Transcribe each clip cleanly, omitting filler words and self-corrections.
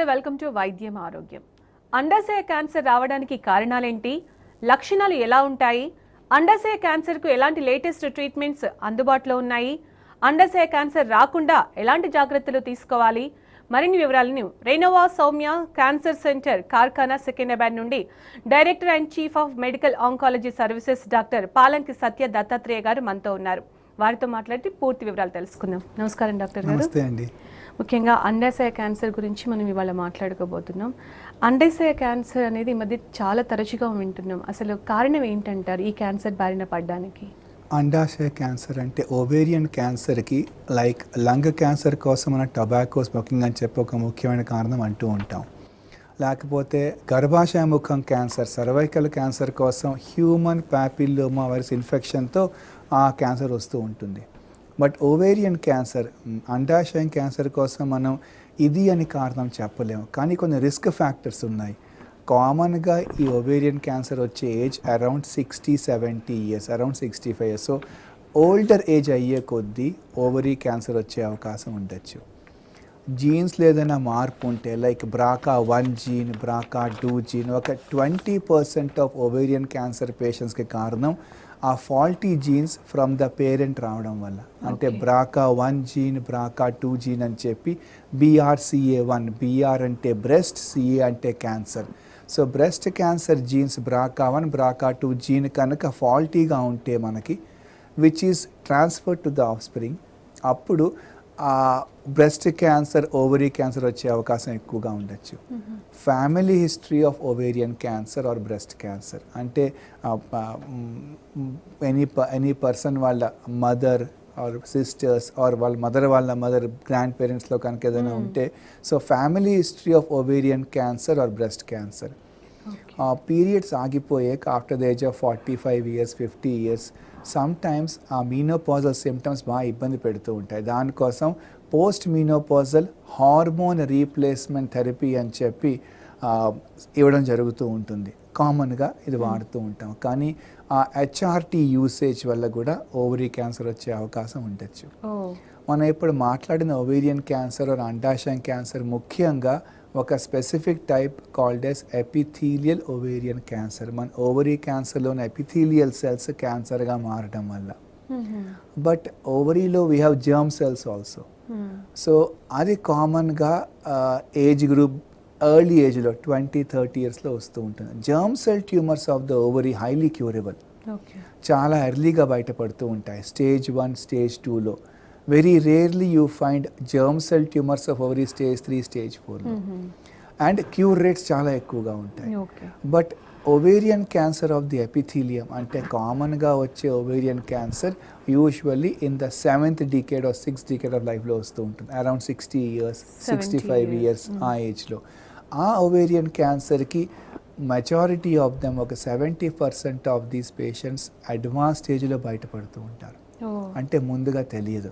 నమస్తే, welcome to వైద్యం ఆరోగ్యం. అండాశయ క్యాన్సర్ రావడానికి కారణాలేంటి, లక్షణాలు ఎలా ఉంటాయి, అండాశయ క్యాన్సర్కు ఎలాంటి లేటెస్ట్ ట్రీట్మెంట్స్ అందుబాటులో ఉన్నాయి, అండాశయ క్యాన్సర్ రాకుండా ఎలాంటి జాగ్రత్తలు తీసుకోవాలి, మరిన్ని వివరాలను రేనోవా సౌమ్య క్యాన్సర్ సెంటర్ కార్ఖానా సికింద్రాబాద్ నుండి director and chief of medical oncology services doctor Palanki Satya Dattatreya గారు మనతో ఉన్నారు. వారితో మాట్లాడి పూర్తి వివరాలు తెలుసుకుందాం. నమస్కారం డాక్టర్ గారు. నమస్తే అండి. ముఖ్యంగా అండాశయ క్యాన్సర్ గురించి మనం ఇవాళ మాట్లాడుకోబోతున్నాం. అండాశయ క్యాన్సర్ అనేది ఈ మధ్య చాలా తరచుగా వింటున్నాం. అసలు కారణం ఏంటంటారు ఈ క్యాన్సర్ బారిన పడడానికి? అండాశయ క్యాన్సర్ అంటే ఓవేరియన్ క్యాన్సర్కి లైక్ లంగ్ క్యాన్సర్ కోసం మన టొబాకో స్మోకింగ్ అని చెప్పి ఒక ముఖ్యమైన కారణం అంటూ ఉంటాం. లేకపోతే గర్భాశయ ముఖం క్యాన్సర్, సర్వైకల్ క్యాన్సర్ కోసం హ్యూమన్ ప్యాపిల్లోమా వైరస్ ఇన్ఫెక్షన్తో ఆ క్యాన్సర్ వస్తూ ఉంటుంది. బట్ ఓవేరియన్ క్యాన్సర్, అండాశయం క్యాన్సర్ కోసం మనం ఇది అని కారణం చెప్పలేము, కానీ కొన్ని రిస్క్ ఫ్యాక్టర్స్ ఉన్నాయి. కామన్గా ఈ ఓవేరియన్ క్యాన్సర్ వచ్చే age around 60-70 years, around 65 years. So older age అయ్యే కొద్దీ ఓవరీ క్యాన్సర్ వచ్చే అవకాశం ఉండొచ్చు. జీన్స్లో ఏదైనా మార్పు ఉంటే like BRCA1 gene, BRCA2 gene, ఒక 20% ఆఫ్ ఓవేరియన్ క్యాన్సర్ పేషెంట్స్కి కారణం ఆ faulty jeans from the parent రావడం వల్ల. అంటే BRCA1 జీన్, BRCA2 జీన్ అని చెప్పి BRCA1, BR అంటే బ్రెస్ట్, CA అంటే cancer. So breast cancer genes BRCA1, BRCA2 gene కనుక ఫాల్టీగా ఉంటే మనకి which is transfer to the offspring, అప్పుడు బ్రెస్ట్ క్యాన్సర్, ఓవరీ క్యాన్సర్ వచ్చే అవకాశం ఎక్కువగా ఉండొచ్చు. Family history of ovarian cancer or breast cancer అంటే ఎనీ పర్సన్ వాళ్ళ మదర్ ఆర్ సిస్టర్స్ ఆర్ వాళ్ళ మదర్ గ్రాండ్ పేరెంట్స్లో కనుక ఏదైనా ఉంటే, so family history of ovarian cancer or breast cancer. Periods ఆగిపోయాక after the age of 45 years, 50 years sometimes ఆ మీనోపాజల్ సిమ్టమ్స్ బాగా ఇబ్బంది పెడుతూ ఉంటాయి. దానికోసం పోస్ట్ మీనోపాజల్ హార్మోన్ రీప్లేస్మెంట్ థెరపీ అని చెప్పి ఇవ్వడం జరుగుతూ ఉంటుంది. కామన్గా ఇది వాడుతూ ఉంటాం. కానీ ఆ HRT యూసేజ్ వల్ల కూడా ఓవరీ క్యాన్సర్ వచ్చే అవకాశం ఉండొచ్చు. మనం ఇప్పుడు మాట్లాడిన ఓవేరియన్ క్యాన్సర్ ఆర్ అండాశయం క్యాన్సర్ ముఖ్యంగా ఒక specific type called as epithelial ovarian cancer. మన ఓవరీ క్యాన్సర్లోని ఎపిథీలియల్ సెల్స్ క్యాన్సర్గా మారడం వల్ల. బట్ ఓవరీలో we have germ cells also. So అది కామన్గా ఏజ్ గ్రూప్ ఎర్లీ ఏజ్లో 20-30 ఇయర్స్లో వస్తూ ఉంటుంది. Germ cell tumours of the ovary highly curable, చాలా ఎర్లీగా బయటపడుతూ ఉంటాయి. స్టేజ్ 1, స్టేజ్ 2లో. Very rarely you find germ cell tumours of ovary stage 3, stage 4లో. అండ్ క్యూర్ రేట్స్ చాలా ఎక్కువగా ఉంటాయి. But ovarian cancer of the epithelium అంటే కామన్గా వచ్చే ovarian cancer usually in the 7th decade or 6th decade of లైఫ్లో వస్తూ ఉంటుంది. అరౌండ్ 60 ఇయర్స్, 65 ఇయర్స్ ఆ ఏజ్లో. ఆ ఓవేరియన్ క్యాన్సర్కి మెజారిటీ ఆఫ్ దెమ్, ఒక 70% ఆఫ్ దీస్ పేషెంట్స్ అడ్వాన్స్ స్టేజ్లో బయటపడుతూ ఉంటారు. అంటే ముందుగా తెలియదు.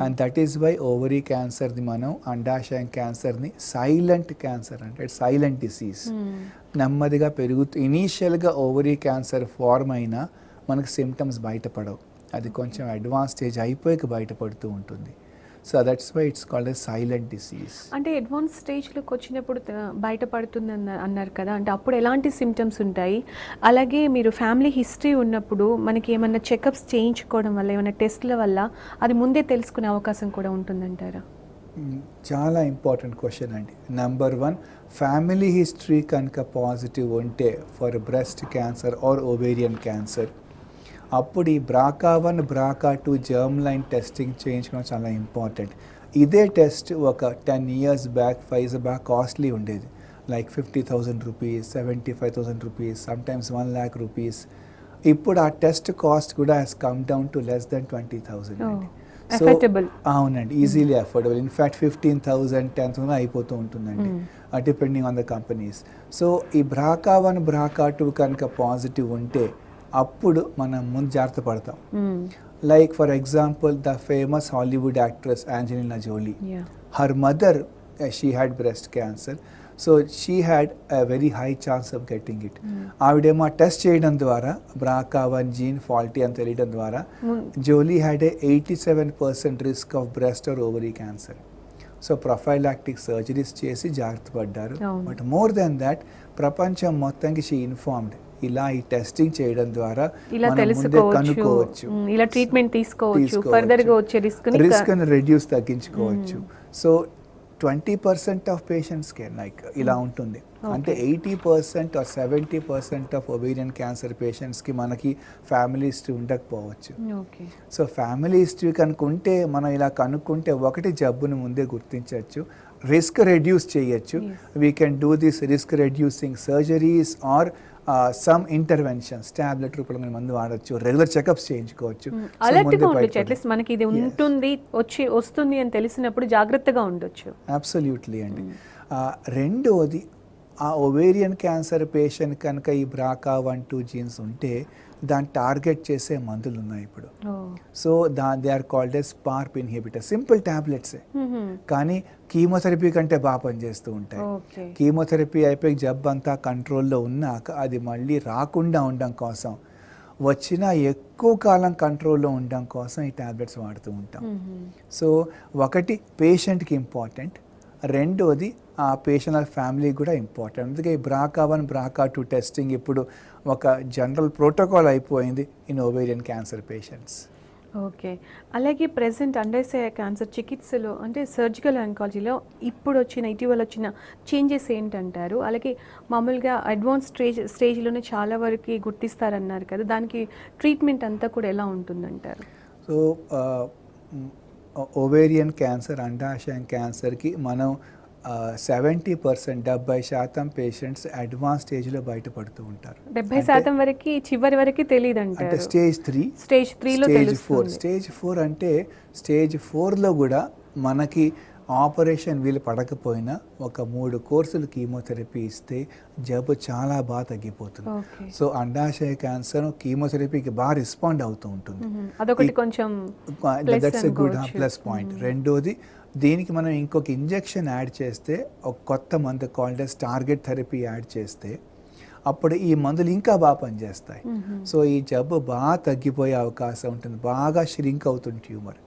And that is why ovary క్యాన్సర్ని మనం, అండాశయం క్యాన్సర్ని సైలెంట్ క్యాన్సర్ అంటే సైలెంట్ డిసీజ్. నెమ్మదిగా పెరుగుతూ ఇనీషియల్గా ఓవరీ క్యాన్సర్ ఫార్మ్ అయినా మనకు సిమ్టమ్స్ బయటపడవు. అది కొంచెం అడ్వాన్స్ స్టేజ్ అయిపోయాక బయటపడుతూ ఉంటుంది. So that's why it's called a silent disease. అంటే అడ్వాన్స్ స్టేజ్లోకి వచ్చినప్పుడు బయటపడుతుంది అన్నారు కదా, అంటే అప్పుడు ఎలాంటి సిమ్టమ్స్ ఉంటాయి? అలాగే మీరు ఫ్యామిలీ హిస్టరీ ఉన్నప్పుడు మనకి ఏమైనా చెకప్స్ చేయించుకోవడం వల్ల, ఏమైనా టెస్ట్ల వల్ల అది ముందే తెలుసుకునే అవకాశం కూడా ఉంటుందంటారా? చాలా ఇంపార్టెంట్ క్వశ్చన్ అండి. నెంబర్ 1, ఫ్యామిలీ హిస్టరీ కనుక పాజిటివ్ ఉంటే for breast cancer are ovarian cancer, అప్పుడు ఈ BRCA1, BRCA2 germ line testing చేయించుకోవడం చాలా ఇంపార్టెంట్. ఇదే టెస్ట్ ఒక 10 years back, 5 years back costly ఉండేది. Like 50,000 rupees, 75,000 rupees, sometimes 1 lakh rupees. ఇప్పుడు ఆ టెస్ట్ కాస్ట్ కూడా has come down to less than 20,000 అండి. సో అవునండి, ఈజీలీ అఫోర్డబుల్. ఇన్ఫ్యాక్ట్ 15,000, 10,000 అయిపోతూ ఉంటుందండి, depending on the companies. So ఈ BRCA1, BRCA2 కనుక పాజిటివ్ ఉంటే అప్పుడు మనం ముందు జాగ్రత్త పడతాం. Like for example the famous Hollywood actress Angelina Jolie, her mother she had breast cancer. So she had a very high chance of getting it. ఆవిడేమో test చేయడం ద్వారా BRCA1 జీన్ ఫాల్టీ అని తెలియడం ద్వారా Jolie had a 87% risk of breast or ovary cancer. So prophylactic surgeries చేసి జాగ్రత్త పడ్డారు. అవును. బట్ మోర్ దెన్ దాట్ ప్రపంచం మొత్తానికి షీ ఇన్ఫార్మ్డ్, ఇలా ఈ టెస్టింగ్ చేయడం ద్వారా ఇలా మనం ముందే కనుక్కోవచ్చు, ఇలా ట్రీట్మెంట్ తీసుకోవచ్చు, ఫర్దర్ గా వచ్చే రిస్క్ రెడ్యూస్ తగ్గించుకోవచ్చు. సో 20% ఆఫ్ పేషెంట్స్కే లైక్ ఇలా ఉంటుంది. అంటే 80% ఆర్ 70% ఆఫ్ ఒవేరియన్ క్యాన్సర్ పేషెంట్స్కి మనకి ఫ్యామిలీ హిస్టరీ ఉండకపోవచ్చు. సో ఫ్యామిలీ హిస్టరీ కనుక్కుంటే మనం ఇలా కనుక్కుంటే ఒకటి జబ్బును ముందే గుర్తించవచ్చు, రిస్క్ రెడ్యూస్ చేయొచ్చు. We can do this risk reducing surgeries or some interventions, tablet రూపంలో మందు వాడచ్చు, రెగ్యులర్ చెకప్స్ చేయించుకోవచ్చు. అలర్ట్గా ఉండొచ్చు, అట్లీస్ట్ మనకి ఇది ఉంటుంది వస్తుంది అని తెలిసినప్పుడు జాగ్రత్తగా ఉండొచ్చు. అబ్సల్యూట్లీ అండి. రెండోది, ఆ ఒవేరియన్ క్యాన్సర్ పేషెంట్ కనుక ఈ BRCA1/2 జీన్స్ ఉంటే దాన్ని టార్గెట్ చేసే మందులు ఉన్నాయి ఇప్పుడు. So they are called as PARP inhibitor, simple టాబ్లెట్సే, కానీ కీమోథెరపీ కంటే బాగా పనిచేస్తూ ఉంటాయి. కీమోథెరపీ అయిపోయి జబ్బు అంతా కంట్రోల్లో ఉన్నాక అది మళ్ళీ రాకుండా ఉండడం కోసం, వచ్చినా ఎక్కువ కాలం కంట్రోల్లో ఉండడం కోసం ఈ టాబ్లెట్స్ వాడుతూ ఉంటాం. సో ఒకటి పేషెంట్కి ఇంపార్టెంట్, రెండోది ఆ పేషెంట్ ఫ్యామిలీ కూడా ఇంపార్టెంట్. అందుకే ఈ BRCA1, BRCA2 టెస్టింగ్ ఇప్పుడు ఒక జనరల్ ప్రోటోకాల్ అయిపోయింది in ovarian cancer patients. Okay. అలాగే ప్రెసెంట్ అండర్సే క్యాన్సర్ చికిత్సలో అంటే సర్జికల్ ఆంకాలజీలో ఇటీవల వచ్చిన చేంజెస్ ఏంటంటారు? అలాగే మామూలుగా అడ్వాన్స్ స్టేజ్లోనే చాలా వరకు గుర్తిస్తారన్నారు కదా, దానికి ట్రీట్మెంట్ అంతా కూడా ఎలా ఉంటుందంటారు? సో ఓవేరియన్ క్యాన్సర్, అండాశయం క్యాన్సర్కి మనం 70% పేషెంట్స్ అడ్వాన్స్ స్టేజ్లో బయటపడుతూ ఉంటారు. 70% వరకు చివరి వరకు తెలియదు అంటే స్టేజ్ 3, స్టేజ్ 3లో తెలుస్తుంది. స్టేజ్ 4 అంటే స్టేజ్ 4లో కూడా మనకి ఆపరేషన్ వీలు పడకపోయినా ఒక 3 కోర్సులు కీమోథెరపీ ఇస్తే జబ్బు చాలా బాగా తగ్గిపోతుంది. సో అండాశయ క్యాన్సర్ కీమోథెరపీకి బాగా రెస్పాండ్ అవుతూ ఉంటుంది. అదొకటి కొంచెం that's a good plus point. రెండోది, దీనికి మనం ఇంకొక ఇంజెక్షన్ యాడ్ చేస్తే, ఒక కొత్త మందు called as target therapy add చేస్తే అప్పుడు ఈ మందులు ఇంకా బాగా పనిచేస్తాయి. సో ఈ జబ్బు బాగా తగ్గిపోయే అవకాశం ఉంటుంది, బాగా ష్రింక్ అవుతుంది ట్యూమర్.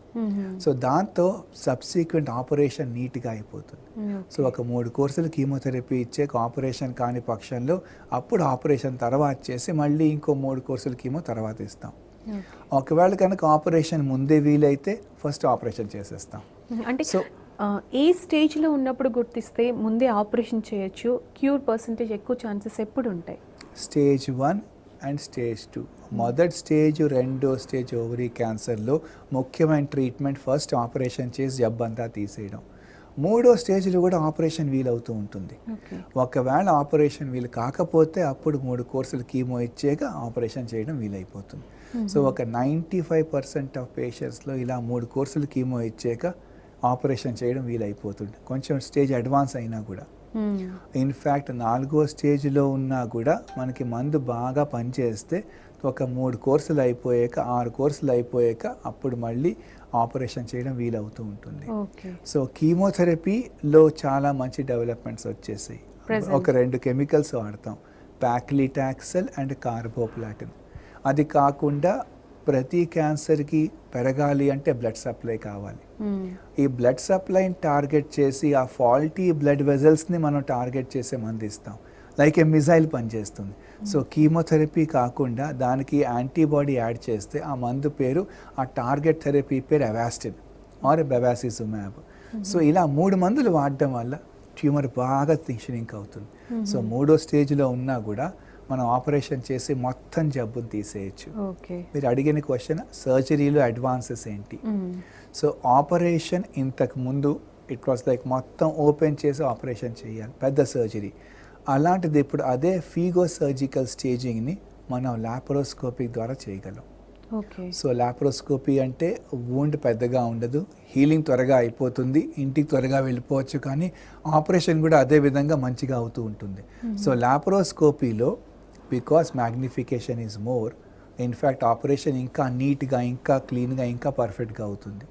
సో దాంతో సబ్సిక్వెంట్ ఆపరేషన్ నీట్గా అయిపోతుంది. సో ఒక 3 కోర్సులు కీమోథెరపీ ఇచ్చే ఆపరేషన్ కాని పక్షంలో అప్పుడు ఆపరేషన్ తర్వాత చేసి మళ్ళీ ఇంకో 3 కోర్సులు కీమో తర్వాత ఇస్తాం. ఒకవేళ కనుక ఆపరేషన్ ముందే వీలైతే ఫస్ట్ ఆపరేషన్ చేసేస్తాం. అంటే ఏ స్టేజ్లో ఉన్నప్పుడు గుర్తిస్తే ముందే ఆపరేషన్ చేయొచ్చు, క్యూర్ పర్సంటేజ్ ఎక్కువ ఛాన్సెస్ ఎప్పుడు ఉంటాయి? Stage 1 and stage 2. మొదటి స్టేజ్, రెండో స్టేజ్ ఓవరీ క్యాన్సర్లో ముఖ్యమైన ట్రీట్మెంట్ ఫస్ట్ ఆపరేషన్ చేసి జబ్బంతా తీసేయడం. మూడో స్టేజ్లో కూడా ఆపరేషన్ వీలవుతూ ఉంటుంది. ఒకవేళ ఆపరేషన్ వీలు కాకపోతే అప్పుడు 3 కోర్సులు కీమో ఇచ్చాక ఆపరేషన్ చేయడం వీలైపోతుంది. సో ఒక 95% ఆఫ్ పేషెంట్స్లో ఇలా 3 కోర్సులు కీమో ఇచ్చాక ఆపరేషన్ చేయడం వీలైపోతుంది, కొంచెం స్టేజ్ అడ్వాన్స్ అయినా కూడా. ఇన్ఫ్యాక్ట్ 4వ స్టేజ్లో ఉన్నా కూడా మనకి మందు బాగా పనిచేస్తే ఒక 3 కోర్సులు అయిపోయాక, 6 కోర్సులు అయిపోయాక అప్పుడు మళ్ళీ ఆపరేషన్ చేయడం వీలవుతూ ఉంటుంది. సో కీమోథెరపీలో చాలా మంచి డెవలప్మెంట్స్ వచ్చేసాయి. ఒక 2 కెమికల్స్ వాడతాం, ప్యాక్లిటాక్సెల్ అండ్ కార్బోప్లాటిన్. అది కాకుండా ప్రతి క్యాన్సర్కి పెరగాలి అంటే బ్లడ్ సప్లై కావాలి. ఈ బ్లడ్ సప్లైని టార్గెట్ చేసి ఆ ఫాల్టీ బ్లడ్ వెజల్స్ని మనం టార్గెట్ చేసే మందు ఇస్తాం, లైక్ ఏ మిజైల్ పనిచేస్తుంది. సో కీమోథెరపీ కాకుండా దానికి యాంటీబాడీ యాడ్ చేస్తే ఆ మందు పేరు, ఆ టార్గెట్ థెరపీ పేరు అవాస్టిన్ ఆర్ బెవాసిజుమాబ్. సో ఇలా 3 మందులు వాడడం వల్ల ట్యూమర్ బాగా ష్రింక్ అవుతుంది. సో 3వ స్టేజ్లో ఉన్నా కూడా మనం ఆపరేషన్ చేసి మొత్తం జబ్బును తీసేయచ్చు. మీరు అడిగిన క్వశ్చన్, సర్జరీలో అడ్వాన్సెస్ ఏంటి? సో ఆపరేషన్ ఇంతకు ముందు ఇట్ వాస్ లైక్ మొత్తం ఓపెన్ చేసి ఆపరేషన్ చేయాలి, పెద్ద సర్జరీ. అలాంటిది ఇప్పుడు అదే ఫీగో సర్జికల్ స్టేజింగ్ని మనం లాప్రోస్కోపిక్ ద్వారా చేయగలం. సో లాప్రోస్కోపీ అంటే వూండ్ పెద్దగా ఉండదు, హీలింగ్ త్వరగా అయిపోతుంది, ఇంటికి త్వరగా వెళ్ళిపోవచ్చు, కానీ ఆపరేషన్ కూడా అదే విధంగా మంచిగా అవుతూ ఉంటుంది. సో లాప్రోస్కోపీలో because magnification is more, in fact operation ఇంకా నీట్గా, ఇంకా క్లీన్గా, ఇంకా పర్ఫెక్ట్గా అవుతుంది.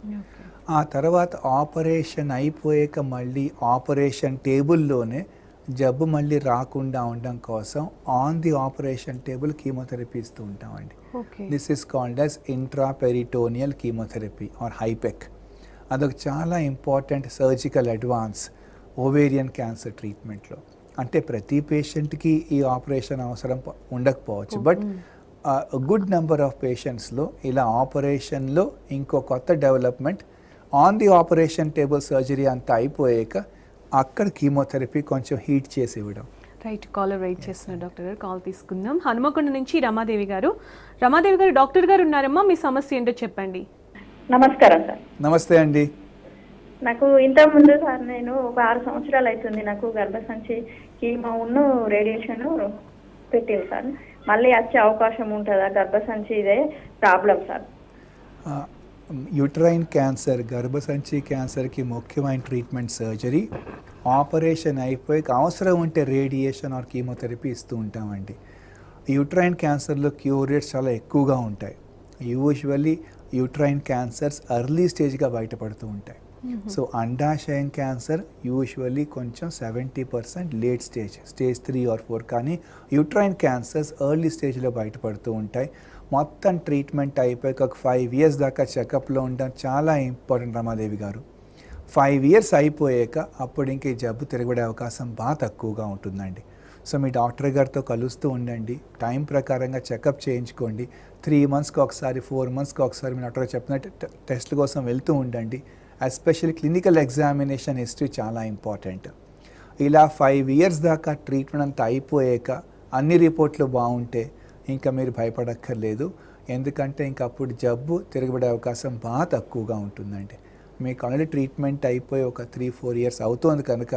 ఆ తర్వాత ఆపరేషన్ అయిపోయాక మళ్ళీ ఆపరేషన్ టేబుల్లోనే జబ్బు మళ్ళీ రాకుండా ఉండడం కోసం on the operation table chemotherapy ఇస్తూ ఉంటామండి. This is called as intraperitoneal chemotherapy or హైపెక్. అదొక చాలా important surgical advance ovarian cancer ట్రీట్మెంట్లో. అంటే ప్రతి పేషెంట్కి ఈ ఆపరేషన్ అవసరం ఉండకపోవచ్చు, బట్ గుడ్ నెంబర్ ఆఫ్ పేషెంట్స్లో ఇలా ఆపరేషన్లో ఇంకో కొత్త development on the operation table surgery అంతా అయిపోయాక అక్కడ కీమోథెరపీ కొంచెం హీట్ చేసి ఇవ్వడం. రైట్, కాలర్ వెయిట్ చేస్తున్నారు డాక్టర్ గారు, కాల్ తీసుకుందాం. హనుమకొండ నుంచి రమాదేవి గారు. రమాదేవి గారు, డాక్టర్ గారు ఉన్నారమ్మా, మీ సమస్య ఏంటో చెప్పండి. నమస్కారం సార్. నమస్తే అండి. నాకు ఇంతకుముందు సార్ నేను ఒక 6 సంవత్సరాలు అవుతుంది నాకు గర్భసంచి కీమోను రేడియేషన్ పెట్టింది సార్. మళ్ళీ వచ్చే అవకాశం ఉంటుందా? గర్భసంచి ఇదే ప్రాబ్లం సార్. యూట్రైన్ క్యాన్సర్, గర్భసంచి క్యాన్సర్కి ముఖ్యమైన ట్రీట్మెంట్ సర్జరీ. ఆపరేషన్ అయిపోయి అవసరం ఉంటే రేడియేషన్ ఆర్ కీమోథెరపీ ఇస్తూ ఉంటామండి. యూట్రైన్ క్యాన్సర్లో క్యూర్ రేట్స్ చాలా ఎక్కువగా ఉంటాయి. యూజువల్లీ యూట్రైన్ క్యాన్సర్స్ ఎర్లీ స్టేజ్గా బయటపడుతూ ఉంటాయి. సో అండాశయం క్యాన్సర్ యూజువల్లీ కొంచెం 70% లేట్ స్టేజ్ 3 or 4, కానీ యూట్రైన్ క్యాన్సర్స్ ఎర్లీ స్టేజ్లో బయటపడుతూ ఉంటాయి. మొత్తం ట్రీట్మెంట్ అయిపోయాక ఒక 5 years దాకా చెకప్లో ఉండడం చాలా ఇంపార్టెంట్ రమాదేవి గారు. 5 years అయిపోయాక అప్పుడు ఇంక ఈ జబ్బు తిరగబడే అవకాశం బాగా తక్కువగా ఉంటుందండి. సో మీ డాక్టర్ గారితో కలుస్తూ ఉండండి, టైం ప్రకారంగా చెకప్ చేయించుకోండి. 3 monthsకి ఒకసారి, 4 monthsకి ఒకసారి మీ డాక్టర్ చెప్పినట్టు టెస్ట్ల కోసం వెళ్తూ ఉండండి. ఎస్పెషల్లీ క్లినికల్ ఎగ్జామినేషన్ హిస్టరీ చాలా ఇంపార్టెంట్. ఇలా 5 years దాకా ట్రీట్మెంట్ అంతా అయిపోయాక అన్ని రిపోర్ట్లు బాగుంటే ఇంకా మీరు భయపడక్కర్లేదు. ఎందుకంటే ఇంక అప్పుడు జబ్బు తిరగబడే అవకాశం బాగా తక్కువగా ఉంటుందండి. మీకు ఆల్రెడీ ట్రీట్మెంట్ అయిపోయి ఒక 3-4 years అవుతుంది కనుక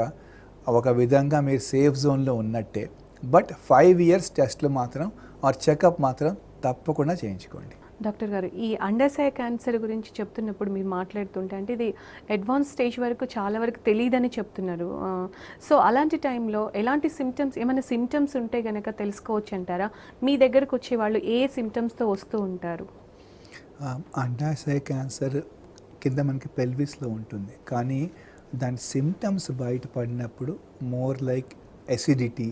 ఒక విధంగా మీరు సేఫ్ జోన్లో ఉన్నట్టే. బట్ 5 years టెస్ట్లు మాత్రం ఆర్ చెకప్ మాత్రం తప్పకుండా చేయించుకోండి. డాక్టర్ గారు, ఈ అండాశయ క్యాన్సర్ గురించి చెప్తున్నప్పుడు మీరు మాట్లాడుతుంటే అంటే ఇది అడ్వాన్స్ స్టేజ్ వరకు చాలా వరకు తెలియదని చెప్తున్నారు. సో అలాంటి టైంలో ఎలాంటి సిమ్టమ్స్, ఏమైనా సిమ్టమ్స్ ఉంటే కనుక తెలుసుకోవచ్చు అంటారా? మీ దగ్గరకు వచ్చే వాళ్ళు ఏ సిమ్టమ్స్తో వస్తూ ఉంటారు? అండాశయ క్యాన్సర్ కింద మనకి పెల్విస్లో ఉంటుంది, కానీ దాని సిమ్టమ్స్ బయటపడినప్పుడు మోర్ లైక్ ఎసిడిటీ,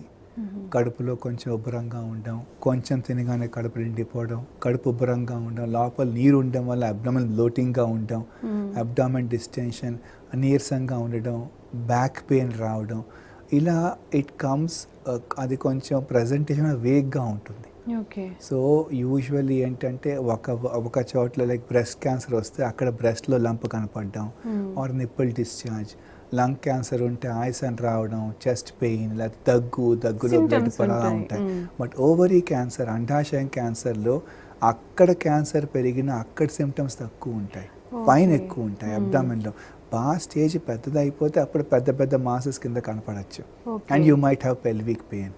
కడుపులో కొంచెం ఉబ్బరంగా ఉండడం, కొంచెం తినగానే కడుపు నిండిపోవడం, కడుపు ఉబ్బరంగా ఉండడం, లోపల నీరు ఉండడం వల్ల అబ్డామిన్ బ్లోటింగ్గా ఉండడం, అబ్డామిన్ డిస్టెన్షన్, నీరసంగా ఉండడం, బ్యాక్ పెయిన్ రావడం, ఇలా ఇట్ కమ్స్. అది కొంచెం ప్రజెంటేషన్ వేగ్గా ఉంటుంది. ఓకే. సో యూజువల్లీ ఏంటంటే ఒక చోట్ల లైక్ బ్రెస్ట్ క్యాన్సర్ వస్తే అక్కడ బ్రెస్ట్లో లంప్ కనపడడం or nipple discharge, lung cancer ఉంటే ఆయాసం రావడం, చెస్ట్ పెయిన్, లేకపోతే దగ్గులో బ్లడ్ పడాలా ఉంటాయి. బట్ ఓవరీ క్యాన్సర్, అండాశయం క్యాన్సర్లో అక్కడ క్యాన్సర్ పెరిగినా అక్కడ సిమ్టమ్స్ తక్కువ ఉంటాయి, పైన ఎక్కువ ఉంటాయి అబ్డామిన్లో. బాగా స్టేజ్ పెద్దదైపోతే అప్పుడు పెద్ద పెద్ద మాసెస్ కింద కనపడచ్చు and you might have pelvic pain.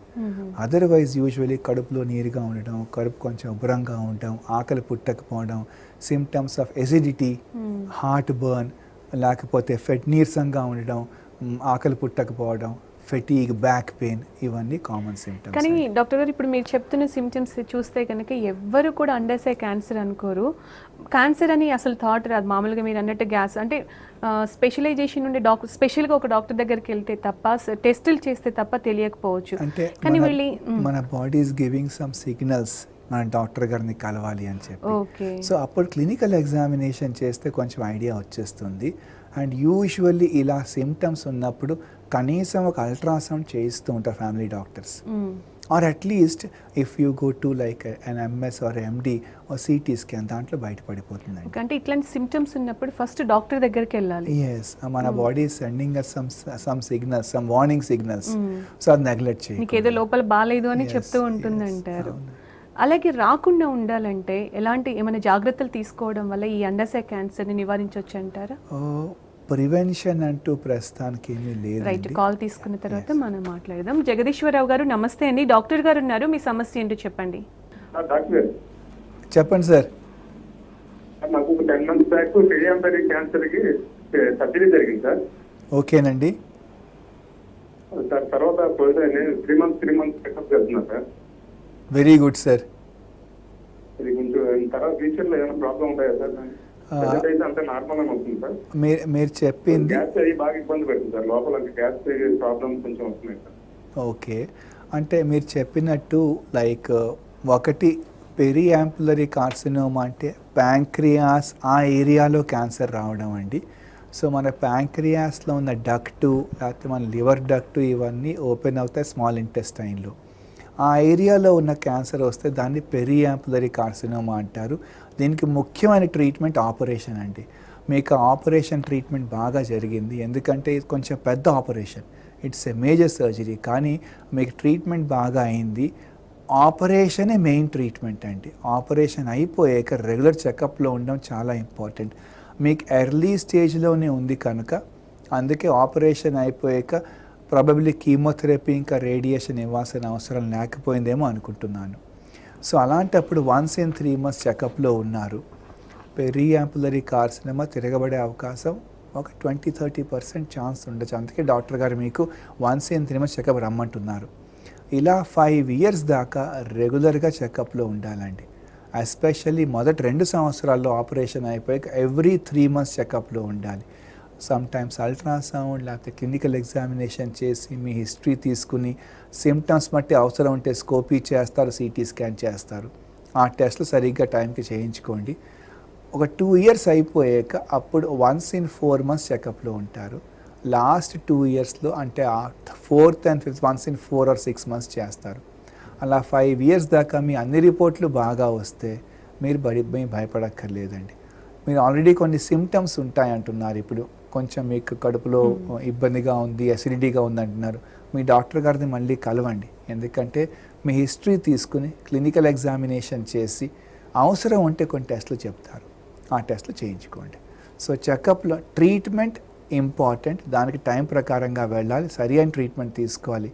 Otherwise usually కడుపులో నీరుగా ఉండడం, కడుపు కొంచెం ఉబ్బరంగా ఉండడం, ఆకలి పుట్టకపోవడం, symptoms of acidity, heartburn, లేకపోతే నీరసంగా ఉండడం, ఆకలి పుట్టకపోవడం, ఫెటీగ్, బ్యాక్ పెయిన్, ఇవన్నీ కామన్ సిమ్టమ్స్. కానీ డాక్టర్ గారు, ఇప్పుడు మీరు చెప్తున్న సిమ్టమ్స్ చూస్తే కనుక ఎవ్వరు కూడా అండాశయ క్యాన్సర్ అనుకోరు. క్యాన్సర్ అని అసలు థాట్ రాదు. మామూలుగా మీరు అన్నట్టు గ్యాస్ అంటే స్పెషలైజేషన్ ఉండే డాక్టర్, స్పెషల్గా ఒక డాక్టర్ దగ్గరికి వెళ్తే తప్ప, టెస్టులు చేస్తే తప్ప తెలియకపోవచ్చు. అంటే కానీ వెళ్ళి మన body is giving some signals మన డాక్టర్ గారిని కలవాలి అని చెప్పి. ఓకే. సో అప్పుడు క్లినికల్ ఎగ్జామినేషన్ చేస్తే కొంచెం ఐడియా వచ్చేస్తుంది. అండ్ యూజువల్లీ ఇలా సిమ్టమ్స్ ఉన్నప్పుడు కనీసం ఒక అల్ట్రాసౌండ్ చేయిస్తూ ఉంటారు family doctors. Or at least if you go to like an MS or MD or CT scan, దాంట్లో బయటపడిపోతుందండి. అంటే ఇట్లాంటి సిమ్టమ్స్ ఉన్నప్పుడు ఫస్ట్ డాక్టర్ దగ్గరికి వెళ్ళాలి. ఎస్, మన body sending some signals, some warning signals. So అది నెగ్లెక్ట్ చేయాలి. నీకు ఏదో లోపల బాగాలేదు అని చెప్తూ ఉంటుంది అంటారు. అలాగే రాకుండా ఉండాలంటే ఏమైనా జాగ్రత్తలు తీసుకోవడం వల్ల ఈ అండాశయ క్యాన్సర్ని నివారించవచ్చు అంటారా? ప్రివెన్షన్ అంటూ ప్రస్తుతానికి ఏమీ లేదు. రైట్, కాల్ తీసుకున్న తర్వాత మనం మాట్లాడదాం. జగదీశ్వరరావు గారు, నమస్తే అండి. డాక్టర్ గారు ఉన్నారు, మీ సమస్య ఏంటో చెప్పండి. చెప్పండి సార్. నాకు 10 months బ్యాక్ పెరియాంబరీ క్యాన్సర్ కి సర్జరీ జరిగింది సార్. ఓకేనండి. సార్ తర్వాత 3 months చెకప్ చేస్తున్నా సార్. Very good sir. ఇది కొంచెం తర్వాత ఫ్యూచర్ లో ఏమైనా ప్రాబ్లం ఉంటాయా సార్? అంతే నార్మల్ గా ఉంటుంది సార్. మీరు చెప్పింది గ్యాస్ అది బాగా ఇబ్బంది పెడుతుంది సార్, లోపల గ్యాస్ ప్రాబ్లమ్స్ కొంచెం వస్తున్నాయి సార్. ఓకే, అంటే మీరు చెప్పినట్టు లైక్ ఒకటి పెరియాంపులరీ కార్సినోమా అంటే ప్యాంక్రియాస్ ఆ ఏరియాలో క్యాన్సర్ రావడం అండి. సో మన ప్యాంక్రియాస్లో ఉన్న డక్టు లేకపోతే మన లివర్ డక్టు ఇవన్నీ ఓపెన్ అవుతాయి స్మాల్ ఇంటెస్టైన్లో. ఆ ఏరియాలో ఉన్న క్యాన్సర్ వస్తే దాన్ని పెరియాంపులరీ కార్సినోమా అంటారు. దీనికి ముఖ్యమైన ట్రీట్మెంట్ ఆపరేషన్ అండి. మీకు ఆపరేషన్ ట్రీట్మెంట్ బాగా జరిగింది, ఎందుకంటే ఇది కొంచెం పెద్ద operation, it's a major surgery, కానీ మీకు ట్రీట్మెంట్ బాగా అయింది. ఆపరేషనే మెయిన్ ట్రీట్మెంట్ అండి. ఆపరేషన్ అయిపోయాక రెగ్యులర్ చెకప్లో ఉండడం చాలా ఇంపార్టెంట్. మీకు ఎర్లీ స్టేజ్లోనే ఉంది కనుక అందుకే ఆపరేషన్ అయిపోయాక ప్రాబబ్లీ కీమోథెరపీ ఇంకా రేడియేషన్ ఇవ్వాల్సిన అవసరం లేకపోయిందేమో అనుకుంటున్నాను. సో అలాంటప్పుడు 1 in 3 months చెకప్లో ఉన్నారు, పెరియాంపులరీ కార్సినోమా తిరగబడే అవకాశం ఒక 20-30% ఛాన్స్ ఉండొచ్చు. అందుకే డాక్టర్ గారు మీకు 1 in 3 months చెకప్ రమ్మంటున్నారు. ఇలా 5 years దాకా రెగ్యులర్గా చెకప్లో ఉండాలండి. ఎస్పెషల్లీ మొదటి 2 సంవత్సరాల్లో ఆపరేషన్ అయిపోయాక ఎవ్రీ 3 months చెకప్లో ఉండాలి. సమ్టైమ్స్ అల్ట్రాసౌండ్ లేకపోతే క్లినికల్ ఎగ్జామినేషన్ చేసి మీ హిస్టరీ తీసుకుని సిమ్టమ్స్ బట్టి అవసరం ఉంటే స్కోపీ చేస్తారు, సిటీ స్కాన్ చేస్తారు. ఆ టెస్ట్లు సరిగ్గా టైంకి చేయించుకోండి. ఒక 2 years అయిపోయాక అప్పుడు 1 in 4 months చెకప్లో ఉంటారు. లాస్ట్ 2 yearsలో అంటే 4th and 5th 1 in 4 or 6 months చేస్తారు. అలా 5 years దాకా మీ అన్ని రిపోర్ట్లు బాగా వస్తే మీరు భయపడక్కర్లేదండి. మీరు ఆల్రెడీ కొన్ని సిమ్టమ్స్ ఉంటాయంటున్నారు. ఇప్పుడు కొంచెం మీకు కడుపులో ఇబ్బందిగా ఉంది, అసిడిటీగా ఉంది అంటున్నారు. మీ డాక్టర్ గారిని మళ్ళీ కలవండి, ఎందుకంటే మీ హిస్టరీ తీసుకుని క్లినికల్ ఎగ్జామినేషన్ చేసి అవసరం ఉంటే కొన్ని టెస్టులు చెప్తారు, ఆ టెస్టులు చేయించుకోండి. సో చెకప్లో ట్రీట్మెంట్ ఇంపార్టెంట్, దానికి టైం ప్రకారంగా వెళ్ళాలి, సరి అయిన ట్రీట్మెంట్ తీసుకోవాలి.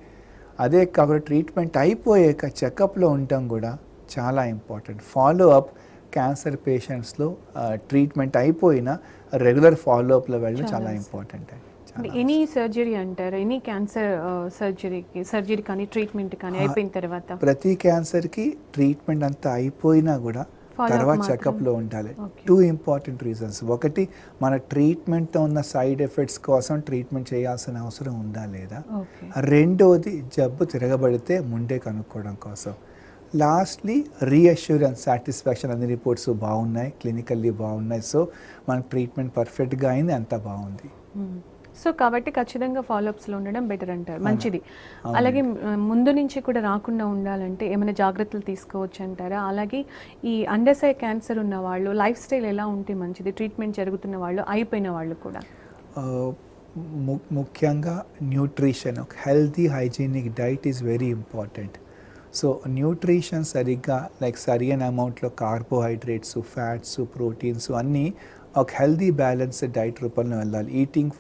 అదే కాకుండా ట్రీట్మెంట్ అయిపోయాక చెకప్లో ఉండటం కూడా చాలా ఇంపార్టెంట్. ఫాలో అప్ క్యాన్సర్ పేషెంట్స్లో ట్రీట్మెంట్ అయిపోయినా రెగ్యులర్ ఫాలోఅప్లో వెళ్ళడం చాలా ఇంపార్టెంట్ అండి. ఎనీ సర్జరీ అంటారు, ఎనీ క్యాన్సర్ సర్జరీ కానీ ట్రీట్మెంట్ కానీ అయిపోయిన తర్వాత ప్రతి క్యాన్సర్కి ట్రీట్మెంట్ అంతా అయిపోయినా కూడా తర్వాత చెకప్లో ఉండాలి. 2 important రీజన్స్. ఒకటి, మన ట్రీట్మెంట్తో ఉన్న సైడ్ ఎఫెక్ట్స్ కోసం ట్రీట్మెంట్ చేయాల్సిన అవసరం ఉందా లేదా. రెండోది, జబ్బు తిరగబడితే ముందే కనుక్కోవడం కోసం. లాస్ట్లీ రీఅష్యూరెన్స్, సాటిస్ఫాక్షన్, అన్ని రిపోర్ట్స్ బాగున్నాయి, క్లినికల్లీ బాగున్నాయి, సో మన ట్రీట్మెంట్ పర్ఫెక్ట్గా అయింది, అంతా బాగుంది. సో కాబట్టి ఖచ్చితంగా ఫాలోఅప్స్లో ఉండడం బెటర్ అంటారు, మంచిది. అలాగే ముందు నుంచి కూడా రాకుండా ఉండాలంటే ఏమైనా జాగ్రత్తలు తీసుకోవచ్చు అంటారా? అలాగే ఈ అండర్సై క్యాన్సర్ ఉన్న వాళ్ళు లైఫ్ స్టైల్ ఎలా ఉంటే మంచిది, ట్రీట్మెంట్ జరుగుతున్న వాళ్ళు అయిపోయిన వాళ్ళు కూడా? ముఖ్యంగా న్యూట్రిషన్, ఒక healthy hygienic diet is very important. So nutrition సరిగ్గా, లైక్ సరైన అమౌంట్లో కార్బోహైడ్రేట్స్, ఫ్యాట్స్, ప్రోటీన్స్ అన్నీ ఒక హెల్తీ బ్యాలెన్స్డ్ డైట్ రూపంలో వెళ్ళాలి. Eating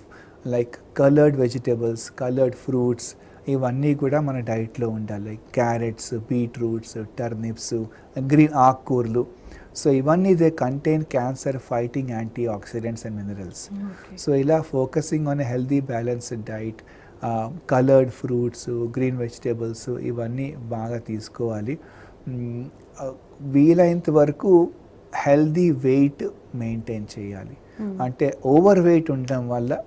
like coloured vegetables, coloured fruits, ఇవన్నీ కూడా మన డైట్లో ఉండాలి. Like carrots, beetroots, turnips, green ఆకుకూరలు. సో ఇవన్నీ they contain cancer fighting antioxidants and minerals. So ఇలా focusing on a healthy balanced diet, coloured fruits, green vegetables, ఇవన్నీ బాగా తీసుకోవాలి. వీలైనంత వరకు హెల్దీ వెయిట్ మెయింటైన్ చేయాలి. అంటే ఓవర్ వెయిట్ ఉండడం వల్ల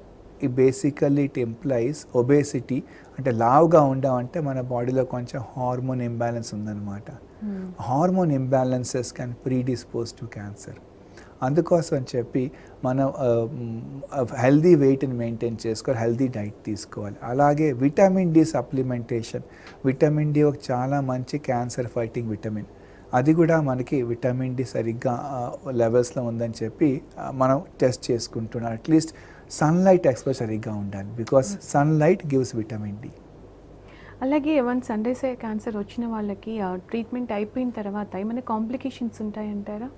బేసికల్లీ ఇట్ ఎంప్లాయిస్ ఒబేసిటీ. అంటే లావుగా ఉండమంటే మన బాడీలో కొంచెం హార్మోన్ ఇంబ్యాలెన్స్ ఉందన్నమాట. Hormone imbalances can predispose to cancer. అందుకోసం అని చెప్పి మనం హెల్దీ వెయిట్ని మెయింటైన్ చేసుకోవాలి, హెల్దీ డైట్ తీసుకోవాలి. అలాగే vitamin D supplementation. Vitamin D ఒక చాలా మంచి క్యాన్సర్ ఫైటింగ్ విటమిన్. అది కూడా మనకి విటమిన్ డి సరిగ్గా లెవెల్స్లో ఉందని చెప్పి మనం టెస్ట్ చేసుకుంటున్నాం. అట్లీస్ట్ సన్లైట్ ఎక్స్పోజర్ సరిగ్గా ఉండాలి, because sunlight gives vitamin D. అలాగే వన్స్ అండర్సై క్యాన్సర్ వచ్చిన వాళ్ళకి ట్రీట్మెంట్ అయిపోయిన తర్వాత ఏమైనా కాంప్లికేషన్స్ ఉంటాయంటారా?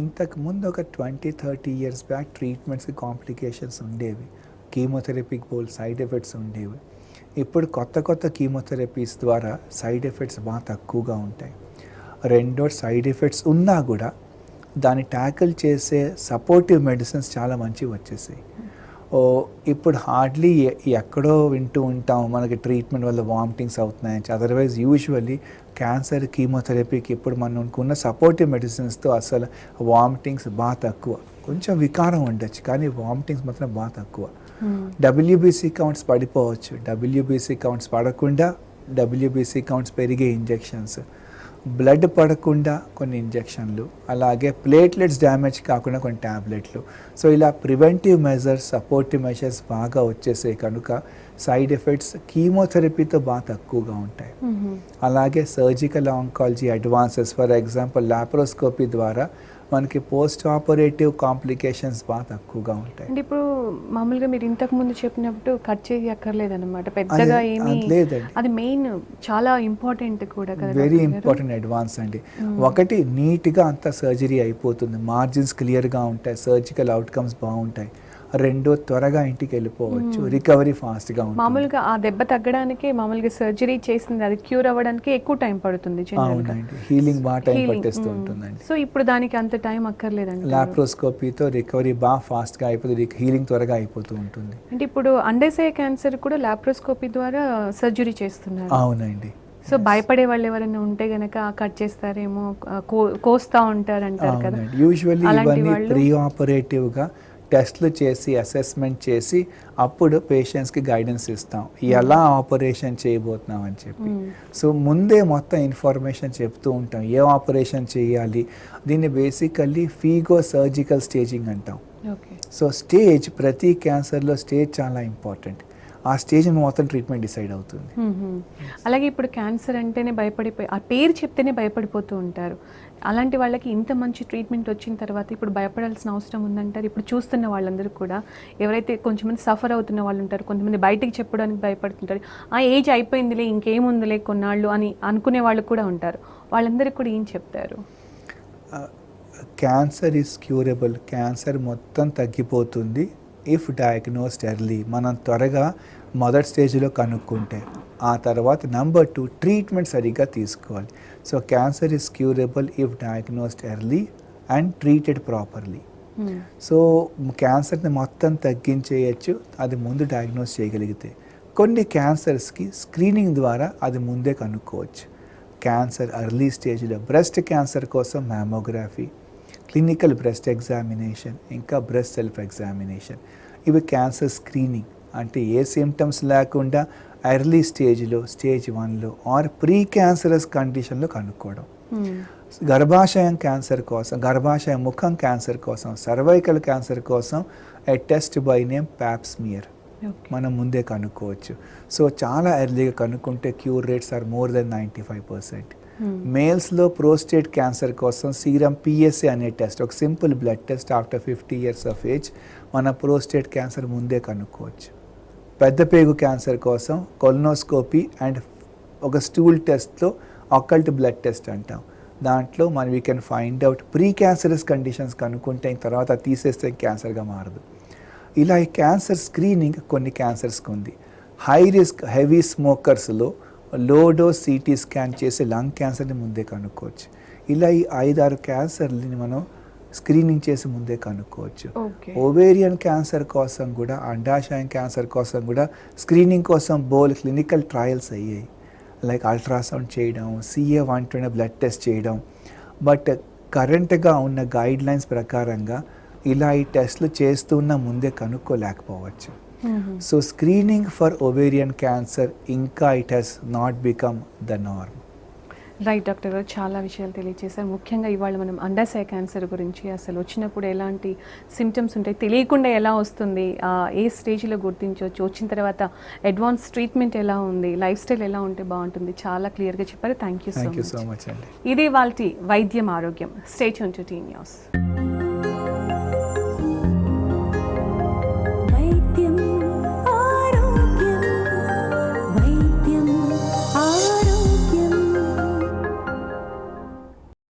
ఇంతకుముందు ఒక 20-30 years బ్యాక్ ట్రీట్మెంట్స్కి కాంప్లికేషన్స్ ఉండేవి, కీమోథెరపీకి పోల్ సైడ్ ఎఫెక్ట్స్ ఉండేవి. ఇప్పుడు కొత్త కీమోథెరపీస్ ద్వారా సైడ్ ఎఫెక్ట్స్ బాగా తక్కువగా ఉంటాయి. రెండో, సైడ్ ఎఫెక్ట్స్ ఉన్నా కూడా దాన్ని ట్యాకిల్ చేసే సపోర్టివ్ మెడిసిన్స్ చాలా మంచివి వచ్చేసాయి. ఇప్పుడు హార్డ్లీ ఎక్కడో వింటూ ఉంటాం మనకి ట్రీట్మెంట్ వల్ల వామిటింగ్స్ అవుతున్నాయని. అదర్వైజ్ యూజువల్లీ క్యాన్సర్ కీమోథెరపీకి ఇప్పుడు మనకున్న సపోర్టివ్ మెడిసిన్స్తో అసలు వామిటింగ్స్ బాగా తక్కువ. కొంచెం వికారం ఉండొచ్చు కానీ వామిటింగ్స్ మాత్రం బాగా తక్కువ. డబ్ల్యూబీసీ కౌంట్స్ పడిపోవచ్చు, డబ్ల్యూబీసీ కౌంట్స్ పడకుండా డబ్ల్యూబీసీ కౌంట్స్ పెరిగే ఇంజెక్షన్స్, బ్లడ్ పడకుండా కొన్ని ఇంజెక్షన్లు, అలాగే ప్లేట్లెట్స్ డ్యామేజ్ కాకుండా కొన్ని ట్యాబ్లెట్లు. సో ఇలా ప్రివెంటివ్ మెజర్స్, సపోర్టివ్ మెజర్స్ బాగా వచ్చేసే కనుక సైడ్ ఎఫెక్ట్స్ కీమోథెరపీతో బాగా తక్కువగా ఉంటాయి. అలాగే surgical oncology advances, for example laparoscopy ద్వారా మనకి పోస్ట్ ఆపరేటివ్ కాంప్లికేషన్స్ బాగా తక్కువగా ఉంటాయి. అంటే ఇప్పుడు మామూలుగా మీరు ఇంతకు ముందు చెప్పినప్పుడు కట్ చేసి అక్కర్లేదు అనమాట, పెద్దగా ఏమీ లేదండి. అది మెయిన్ చాలా ఇంపార్టెంట్ కూడా కదా, వెరీ ఇంపార్టెంట్ అడ్వాన్స్ అండి. ఒకటి నీట్గా అంతా సర్జరీ అయిపోతుంది, మార్జిన్స్ క్లియర్గా ఉంటాయి, సర్జికల్ అవుట్కమ్స్ బాగుంటాయి. రెండో త్వరగా ఇంటికి వెళ్ళిపోవచ్చు, రికవరీ ఫాస్ట్గా ఉంటుంది. మామూలుగా ఆ దెబ్బ తగ్గడానికి మామూలుగా సర్జరీ చేసింది అది క్యూర్ అవ్వడానికి ఎక్కువ టైం పడుతుంది. అవునండి, హీలింగ్ బాగా టైం పట్టేస్తూ ఉంటుందండి. సో ఇప్పుడు దానికి అంత టైం అక్కర్లేదండి. లాప్రోస్కోపీతో రికవరీ బాగా ఫాస్ట్గా అయిపోతుంది, హీలింగ్ త్వరగా అయిపోతూ ఉంటుంది. అంటే ఇప్పుడు అండాశయ క్యాన్సర్ కూడా లాప్రోస్కోపీ ద్వారా సర్జరీ చేస్తున్నారు. అవునండి. సో భయపడే వాళ్ళు ఎవరైనా ఉంటే గనక కట్ చేస్తారేమో, కోస్తా ఉంటారు అంటారు కదా. యూజువల్లీ ఇవన్నీ ప్రీ ఆపరేటివ్గా టెస్ట్లు చేసి అసెస్మెంట్ చేసి అప్పుడు పేషెంట్స్కి గైడెన్స్ ఇస్తాం, ఎలా ఆపరేషన్ చేయబోతున్నాం అని చెప్పి. సో ముందే మొత్తం ఇన్ఫర్మేషన్ చెప్తూ ఉంటాం, ఏ ఆపరేషన్ చేయాలి. దీన్ని బేసికల్లీ ఫీగో సర్జికల్ స్టేజింగ్ అంటాం. సో స్టేజ్, ప్రతి క్యాన్సర్లో స్టేజ్ చాలా ఇంపార్టెంట్. ఆ స్టేజ్ మొత్తం ట్రీట్మెంట్ డిసైడ్ అవుతుంది. అలాగే ఇప్పుడు క్యాన్సర్ అంటేనే భయపడిపోయి, ఆ పేరు చెప్తేనే భయపడిపోతూ ఉంటారు. అలాంటి వాళ్ళకి ఇంత మంచి ట్రీట్మెంట్ వచ్చిన తర్వాత ఇప్పుడు భయపడాల్సిన అవసరం ఉందంటారు? ఇప్పుడు చూస్తున్న వాళ్ళందరూ కూడా ఎవరైతే కొంచెంమంది సఫర్ అవుతున్న వాళ్ళు ఉంటారు, కొంతమంది బయటికి చెప్పడానికి భయపడుతుంటారు, ఆ ఏజ్ అయిపోయిందిలే ఇంకేముందిలే కొన్నాళ్ళు అని అనుకునే వాళ్ళు కూడా ఉంటారు. వాళ్ళందరికీ కూడా ఏం చెప్తారు? క్యాన్సర్ ఈజ్ క్యూరబుల్, క్యాన్సర్ మొత్తం తగ్గిపోతుంది ఇఫ్ డయాగ్నోస్డ్ ఎర్లీ. మనం త్వరగా మొదటి స్టేజ్లో కనుక్కుంటే. ఆ తర్వాత నెంబర్ 2, ట్రీట్మెంట్ సరిగ్గా తీసుకోవాలి. So cancer is curable if diagnosed early and treated properly. So క్యాన్సర్ని మొత్తం తగ్గించేయచ్చు అది ముందు డయాగ్నోస్ చేయగలిగితే. కొన్ని క్యాన్సర్స్కి స్క్రీనింగ్ ద్వారా అది ముందే కనుక్కోవచ్చు. క్యాన్సర్ ఎర్లీ స్టేజ్లో బ్రెస్ట్ క్యాన్సర్ కోసం మ్యామోగ్రఫీ, క్లినికల్ బ్రెస్ట్ ఎగ్జామినేషన్, ఇంకా బ్రెస్ట్ సెల్ఫ్ ఎగ్జామినేషన్, ఇవి క్యాన్సర్ స్క్రీనింగ్. అంటే ఏ సిమ్టమ్స్ లేకుండా ఎర్లీ స్టేజ్లో, స్టేజ్ 1లో ఆర్ ప్రీ క్యాన్సరస్ కండిషన్లో కనుక్కోవడం. గర్భాశయం క్యాన్సర్ కోసం, గర్భాశయ ముఖం క్యాన్సర్ కోసం, సర్వైకల్ క్యాన్సర్ కోసం a test by name pap smear మనం ముందే కనుక్కోవచ్చు. సో చాలా ఎర్లీగా కనుక్కుంటే cure rates are more than 95%. మేల్స్లో ప్రోస్టేట్ క్యాన్సర్ కోసం సీరం PSA అనే టెస్ట్, ఒక simple blood test after 50 years of age మన ప్రోస్టేట్ క్యాన్సర్ ముందే కనుక్కోవచ్చు. పెద్ద పేగు క్యాన్సర్ కోసం కొలనోస్కోపీ అండ్ ఒక స్టూల్ టెస్ట్లో అకల్ట్ బ్లడ్ టెస్ట్ అంటాం. దాంట్లో మనం we can find out precancerous conditions కనుక్కుంటే తర్వాత తీసేస్తే క్యాన్సర్గా మారదు. ఇలా ఈ క్యాన్సర్ స్క్రీనింగ్ కొన్ని క్యాన్సర్స్కి ఉంది. హై రిస్క్ హెవీ స్మోకర్స్లో లో డోస్ CT స్కాన్ చేసి లంగ్ క్యాన్సర్ని ముందే కనుక్కోవచ్చు. ఇలా ఈ 5-6 క్యాన్సర్ని మనం స్క్రీనింగ్ చేసి ముందే కనుక్కోవచ్చు. ఓవేరియన్ క్యాన్సర్ కోసం కూడా, అండాశయం క్యాన్సర్ కోసం కూడా స్క్రీనింగ్ కోసం బోల్ క్లినికల్ ట్రయల్స్ అయ్యాయి. లైక్ అల్ట్రాసౌండ్ చేయడం, CA-120 బ్లడ్ టెస్ట్ చేయడం. బట్ కరెంట్గా ఉన్న గైడ్ లైన్స్ ప్రకారంగా ఇలా ఈ టెస్ట్లు చేస్తున్న ముందే కనుక్కోలేకపోవచ్చు. సో స్క్రీనింగ్ ఫర్ ఓవేరియన్ క్యాన్సర్ ఇంకా it has not become the norm. Right doctor గారు, చాలా విషయాలు తెలియజేశారు. ముఖ్యంగా ఇవాళ మనం అండాశయ క్యాన్సర్ గురించి, అసలు వచ్చినప్పుడు ఎలాంటి సిమ్టమ్స్ ఉంటాయి, తెలియకుండా ఎలా వస్తుంది, ఏ స్టేజ్లో గుర్తించవచ్చు, వచ్చిన తర్వాత అడ్వాన్స్ ట్రీట్మెంట్ ఎలా ఉంది, లైఫ్ స్టైల్ ఎలా ఉంటే బాగుంటుంది, చాలా క్లియర్గా చెప్పారు. థ్యాంక్ యూ సో మచ్ అండి. ఇది వాళ్ళ వైద్యం ఆరోగ్యం. Stay tune to T news.